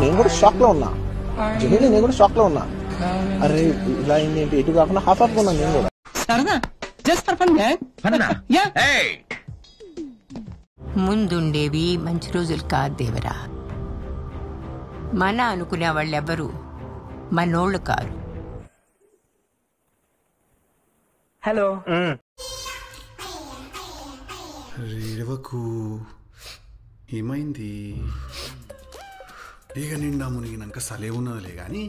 నేను కూడా షాక్ లో ఉన్నా, జెన్యున్లీ నేను కూడా షాక్ లో ఉన్నా. అరే ఇలా అయింది ఏంటి, ఎటు కాకుండా హాఫ్ ఆఫ్ ఉన్నా నేను కూడా. ముందుండేవి మంచి రోజులు కాదు దేవరా. మన అనుకునే వాళ్ళెవ్వరూ మనోళ్ళు కారు. హలో రేవకు ఏమైంది? ఇక నిండా మునిగినాక సలే ఉన్నదిలే గాని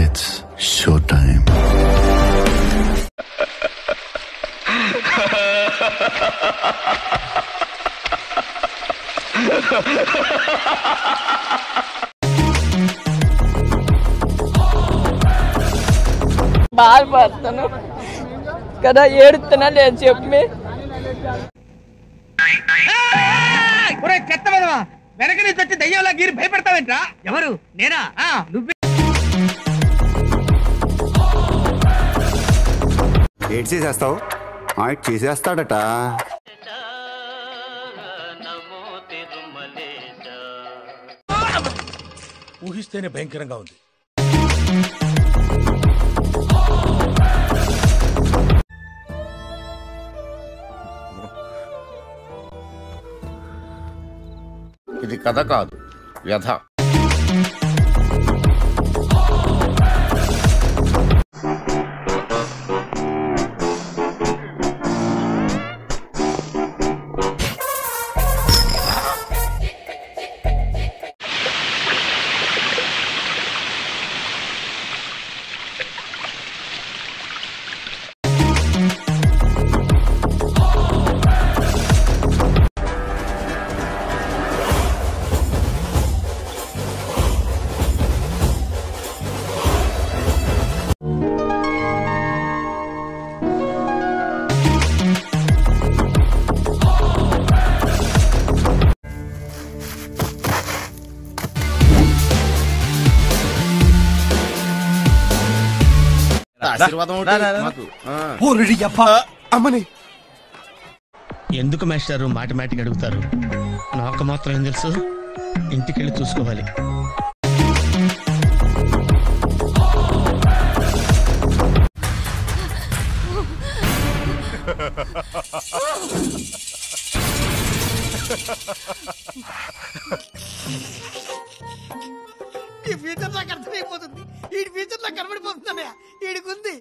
It's showtime. బాధపడతాను కదా, ఏడుతున్నా లేదు చెప్పి. చెత్తవా వెనక నుంచి వచ్చి దయ్యంలా గీరి భయపడతావేంట్రా? ఎవరు? నేనా? నువ్వే. ఏడ్ చేసేస్తావు? చేసేస్తాడట. ఊహిస్తేనే భయంకరంగా ఉంది. ఇది కథ కాదు, వ్యధ. అమ్మని ఎందుకు మాస్టారు మాటిమాటికి అడుగుతారు? నాకు మాత్రం ఏం తెలుసు, ఇంటికెళ్ళి చూసుకోవాలి. ఈ ఫ్యూచర్ నాకు అర్థమైపోతుంది. ఈ ఫ్యూచర్ నాకు కనబడిపోతుందన్నయ్య. ఈడికుంది.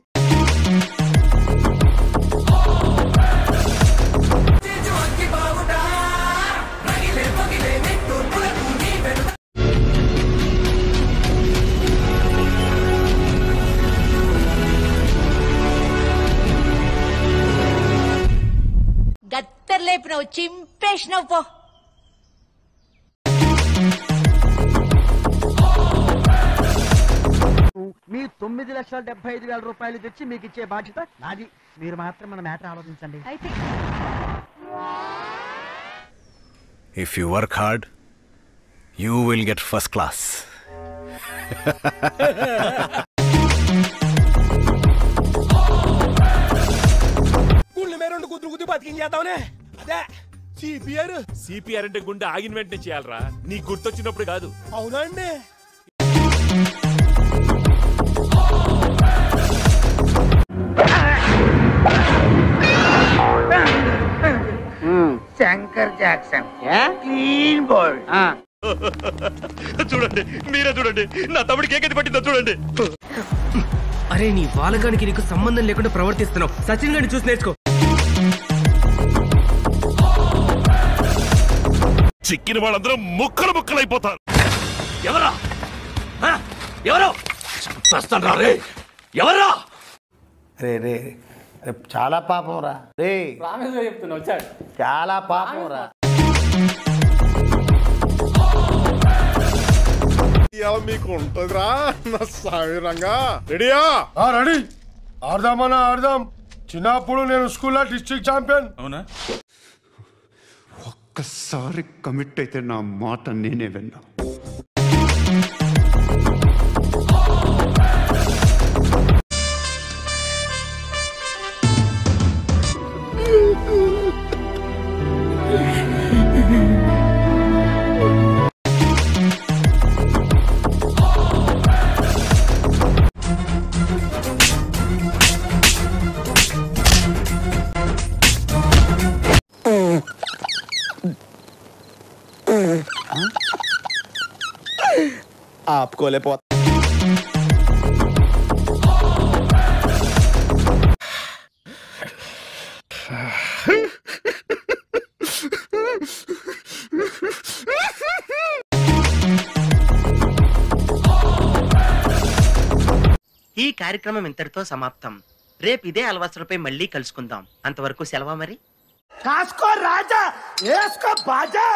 గత్తర్లేపినవు, చింపేసినవు పో. మీ 9,75,000 రూపాయలు తెచ్చి మీకు ఇచ్చే బాధ్యత నాది. మీరు మాత్రం మన మ్యాటర్ ఆలోచించండి. If you work hard you will get first class. CPR అంటే గుండె ఆగిన వెంటనే చేయాలరా, నీకు గుర్తొచ్చినప్పుడు కాదు. అవునా అండి? Shankar Jackson clean bold. చూడండి, మీరే చూడండి, నా తమ్ముడికి ఏ గతి పట్టిందో చూడండి. అరే నీ బాలగానికి నీకు సంబంధం లేకుండా ప్రవర్తిస్తున్నావు. సచిన్ గారిని చూసి నేర్చుకో. చిక్కిన వాళ్ళందరూ ముక్కలు ముక్కలు అయిపోతారు. ఎవరా? ఎవరో ఎవరా? రే రే చాలా పాపం రా రే, చాలా పాపం రా. మీకు ఉంటదిరా నా సామిరంగా. రెడీయా? రెడీ. ఆడదామన్నా ఆడదాం. చిన్నప్పుడు నేను స్కూల్లో డిస్ట్రిక్ట్ ఛాంపియన్. అవునా? ఒక్కసారి కమిట్ అయితే నా మాట నేనే విన్నా. ఆపుకోలేకపోతా. ఈ కార్యక్రమం ఇంతటితో సమాప్తం. రేపు ఇదే అలవాసులపై మళ్ళీ కలుసుకుందాం. అంతవరకు సెలవా మరి. కాసుకో రాజా, వేసుకో బాజా.